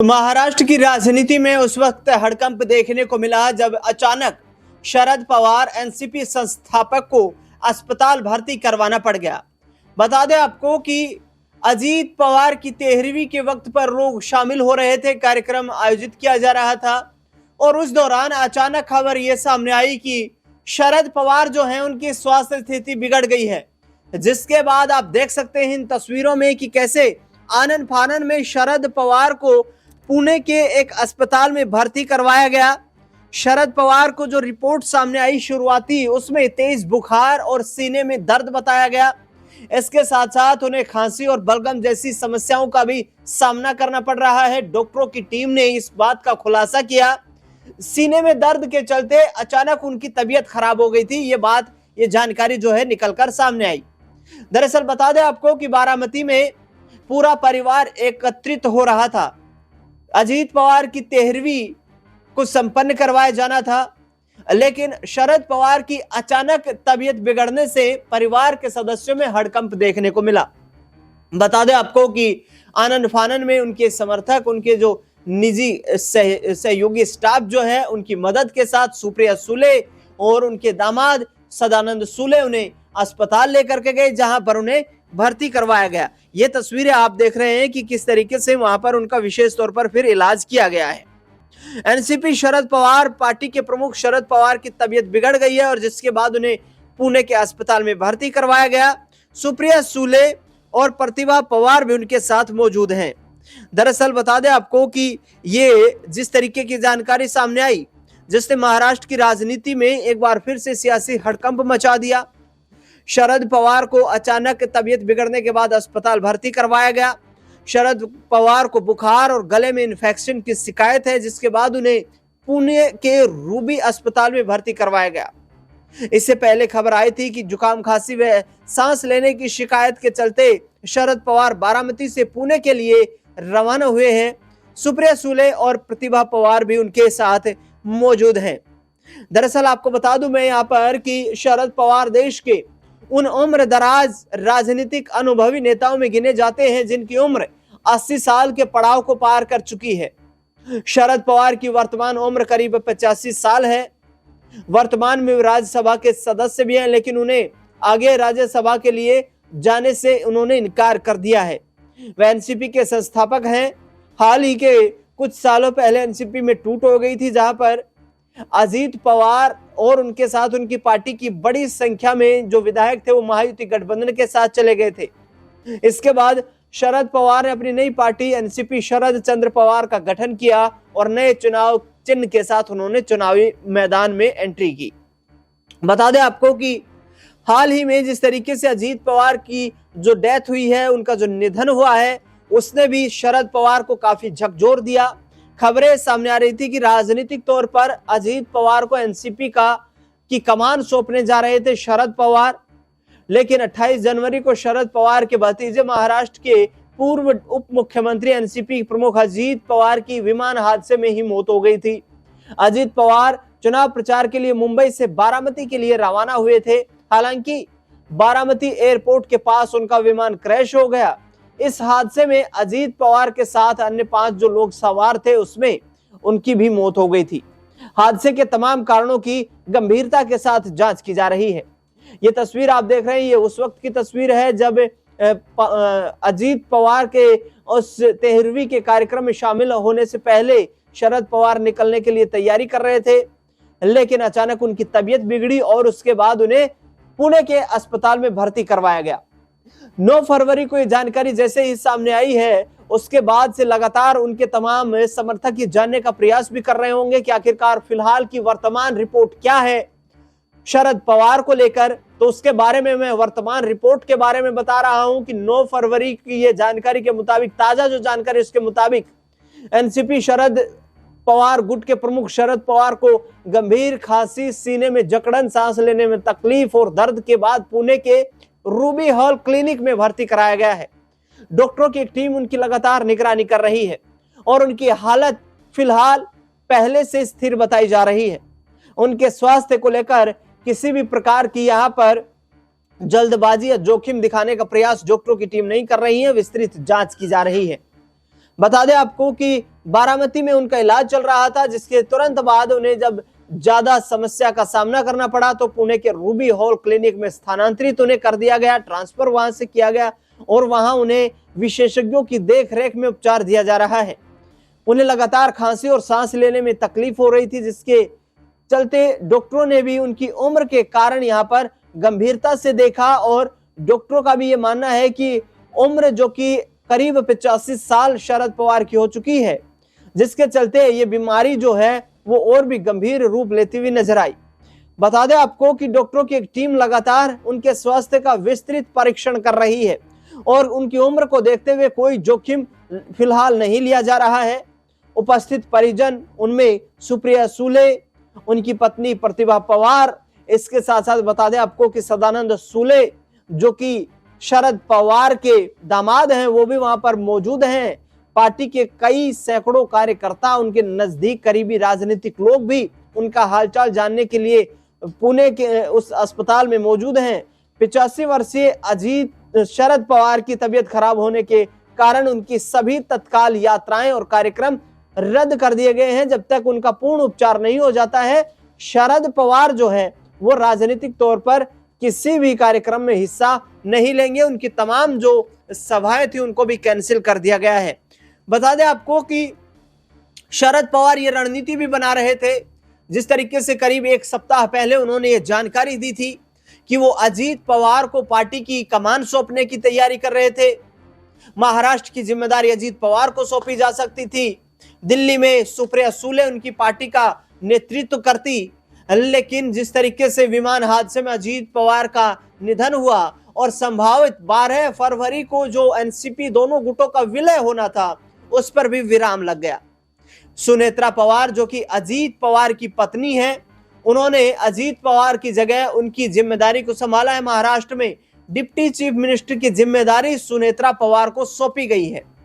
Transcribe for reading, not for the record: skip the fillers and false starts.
तो महाराष्ट्र की राजनीति में उस वक्त हड़कंप देखने को मिला जब अचानक शरद पवार एनसीपी संस्थापक को अस्पताल भर्ती करवाना पड़ गया। बता दें आपको कि अजीत पवार की 13वीं के वक्त पर लोग शामिल हो रहे थे, कार्यक्रम आयोजित किया जा रहा था और उस दौरान अचानक खबर यह सामने आई कि शरद पवार जो हैं उनकी स्वास्थ्य स्थिति बिगड़ गई है, जिसके बाद आप देख सकते हैं इन तस्वीरों में कि कैसे आनन फानन में शरद पवार को पुणे के एक अस्पताल में भर्ती करवाया गया। शरद पवार को जो रिपोर्ट सामने आई शुरुआती, उसमें तेज बुखार और सीने में दर्द बताया गया। इसके साथ साथ उन्हें खांसी और बलगम जैसी समस्याओं का भी सामना करना पड़ रहा है। डॉक्टरों की टीम ने इस बात का खुलासा किया, सीने में दर्द के चलते अचानक उनकी तबीयत खराब हो गई थी। ये जानकारी जो है निकलकर सामने आई। दरअसल बता दें आपको कि बारामती में पूरा परिवार एकत्रित हो रहा था। अजीत पवार की 13वीं को संपन्न करवाया जाना था, लेकिन शरद पवार की अचानक तबीयत बिगड़ने से परिवार के सदस्यों में हड़कंप देखने को मिला। बता दें आपको कि आनंद फानन में उनके समर्थक, उनके जो निजी सहयोगी स्टाफ जो है, उनकी मदद के साथ सुप्रिया सुले और उनके दामाद सदानंद सुले उन्हें अस्पताल लेकर के गए, जहां पर उन्हें भर्ती करवाया गया। ये तस्वीरें आप देख रहे हैं कि किस तरीके से वहां पर उनका विशेष तौर पर फिर इलाज किया गया है। एनसीपी शरद पवार पार्टी के प्रमुख शरद पवार की तबीयत बिगड़ गई है और जिसके बाद उन्हें पुणे के अस्पताल में भर्ती करवाया गया। सुप्रिया सुले और प्रतिभा पवार भी उनके साथ मौजूद हैं। दरअसल बता दें आपको कि ये जिस तरीके की जानकारी सामने आई, जिसने महाराष्ट्र की राजनीति में एक बार फिर से सियासी हड़कंप मचा दिया। शरद पवार को अचानक तबीयत बिगड़ने के बाद अस्पताल भर्ती करवाया गया। शरद पवार को बुखार और गले में इन्फेक्शन की शिकायत है, जिसके बाद उन्हें पुणे के रूबी अस्पताल में भर्ती करवाया गया। इससे पहले खबर आई थी कि जुकाम, खांसी व सांस लेने की शिकायत के चलते शरद पवार बारामती से पुणे के लिए रवाना हुए हैं। सुप्रिया सुले और प्रतिभा पवार भी उनके साथ मौजूद हैं। दरअसल आपको बता दूं मैं यहाँ पर कि शरद पवार देश के उन उम्र दराज राजनीतिक अनुभवी नेताओं में गिने जाते हैं जिनकी उम्र 80 साल के पड़ाव को पार कर चुकी है। शरद पवार की वर्तमान उम्र करीब 85 साल है। वर्तमान में राज्यसभा के सदस्य भी हैं, लेकिन उन्हें आगे राज्यसभा के लिए जाने से उन्होंने इनकार कर दिया है। वह एनसीपी के संस्थापक हैं। हाल ही के कुछ सालों पहले एनसीपी में टूट हो गई थी, जहां पर अजीत पवार और उनके साथ उनकी पार्टी की बड़ी संख्या में जो विधायक थे वो महायुति गठबंधन के साथ चले गए थे। इसके बाद शरद पवार ने अपनी नई पार्टी एनसीपी शरद चंद्र पवार का गठन किया और नए चुनाव चिन्ह के साथ उन्होंने चुनावी मैदान में एंट्री की। बता दें आपको कि हाल ही में जिस तरीके से अजीत पवार की जो डेथ हुई है, उनका जो निधन हुआ है, उसने भी शरद पवार को काफी झकझोर दिया। खबरें सामने आ रही थी कि राजनीतिक तौर पर अजीत पवार को एनसीपी की कमान सौंपने जा रहे थे शरद पवार, लेकिन 28 जनवरी को शरद पवार के भतीजे महाराष्ट्र के पूर्व उप मुख्यमंत्री एनसीपी प्रमुख अजीत पवार की विमान हादसे में ही मौत हो गई थी। अजीत पवार चुनाव प्रचार के लिए मुंबई से बारामती के लिए रवाना हुए थे। हालांकि बारामती एयरपोर्ट के पास उनका विमान क्रैश हो गया। इस हादसे में अजीत पवार के साथ अन्य 5 जो लोग सवार थे, उसमें उनकी भी मौत हो गई थी। हादसे के तमाम कारणों की गंभीरता के साथ जांच की जा रही है। ये तस्वीर आप देख रहे हैं, ये उस वक्त की तस्वीर है जब अजीत पवार के उस 13वीं के कार्यक्रम में शामिल होने से पहले शरद पवार निकलने के लिए तैयारी कर रहे थे, लेकिन अचानक उनकी तबीयत बिगड़ी और उसके बाद उन्हें पुणे के अस्पताल में भर्ती करवाया गया। 9 फरवरी को ये जानकारी जैसे ही सामने आई है, उसके बाद से लगातार उनके तमाम समर्थक ये जानने का प्रयास भी कर रहे होंगे कि आखिरकार फिलहाल की वर्तमान रिपोर्ट क्या है शरद पवार को लेकर। तो उसके बारे में मैं वर्तमान रिपोर्ट के बारे में बता रहा हूं कि 9 फरवरी की ये जानकारी के मुताबिक, ताजा जो जानकारी उसके मुताबिक, एनसीपी शरद पवार गुट के प्रमुख शरद पवार को गंभीर खांसी, सीने में जकड़न, सांस लेने में तकलीफ और दर्द के बाद पुणे के रूबी हॉल क्लिनिक में भर्ती कराया गया है। डॉक्टरों की एक टीम उनकी लगातार निगरानी कर रही है और उनकी हालत फिलहाल पहले से स्थिर बताई जा रही है। उनके स्वास्थ्य को लेकर किसी भी प्रकार की यहां पर जल्दबाजी या जोखिम दिखाने का प्रयास डॉक्टरों की टीम नहीं कर रही है। विस्तृत जांच की जा रही है। बता दें आपको कि बारामती में उनका इलाज चल रहा था, जिसके तुरंत बाद उन्हें जब ज्यादा समस्या का सामना करना पड़ा तो पुणे के रूबी हॉल क्लिनिक में स्थानांतरित उन्हें कर दिया गया, ट्रांसफर वहां से किया गया और वहां उन्हें विशेषज्ञों की देखरेख में उपचार दिया जा रहा है। उन्हें लगातार खांसी और सांस लेने में तकलीफ हो रही थी, जिसके चलते डॉक्टरों ने भी उनकी उम्र के कारण यहाँ पर गंभीरता से देखा और डॉक्टरों का भी ये मानना है कि उम्र जो कि करीब 85 साल शरद पवार की हो चुकी है, जिसके चलते ये बीमारी जो है वो और भी गंभीर रूप लेती हुई नजर आई। बता दें आपको कि डॉक्टरों की एक टीम लगातार उनके स्वास्थ्य का विस्तृत परीक्षण कर रही है और उनकी उम्र को देखते हुए कोई जोखिम फिलहाल नहीं लिया जा रहा है। उपस्थित परिजन, उनमें सुप्रिया सूले, उनकी पत्नी प्रतिभा पवार, इसके साथ साथ बता दें आपको कि सदानंद सूले जो कि शरद पवार के दामाद हैं, वो भी वहां पर मौजूद हैं। पार्टी के कई सैकड़ों कार्यकर्ता, उनके नजदीक करीबी राजनीतिक लोग भी उनका हालचाल जानने के लिए पुणे के उस अस्पताल में मौजूद हैं। 85 वर्षीय अजीत शरद पवार की तबीयत खराब होने के कारण उनकी सभी तत्काल यात्राएं और कार्यक्रम रद्द कर दिए गए हैं। जब तक उनका पूर्ण उपचार नहीं हो जाता है, शरद पवार जो है वो राजनीतिक तौर पर किसी भी कार्यक्रम में हिस्सा नहीं लेंगे। उनकी तमाम जो सभाएं थी उनको भी कैंसिल कर दिया गया है। बता दें आपको कि शरद पवार ये रणनीति भी बना रहे थे, जिस तरीके से करीब एक सप्ताह पहले उन्होंने ये जानकारी दी थी कि वो अजीत पवार को पार्टी की कमान सौंपने की तैयारी कर रहे थे। महाराष्ट्र की जिम्मेदारी अजीत पवार को सौंपी जा सकती थी, दिल्ली में सुप्रिया सूले उनकी पार्टी का नेतृत्व करती, लेकिन जिस तरीके से विमान हादसे में अजीत पवार का निधन हुआ और संभावित 12 फरवरी को जो एनसीपी दोनों गुटों का विलय होना था, उस पर भी विराम लग गया। सुनेत्रा पवार जो कि अजीत पवार की पत्नी है, उन्होंने अजीत पवार की जगह उनकी जिम्मेदारी को संभाला है। महाराष्ट्र में डिप्टी चीफ मिनिस्टर की जिम्मेदारी सुनेत्रा पवार को सौंपी गई है।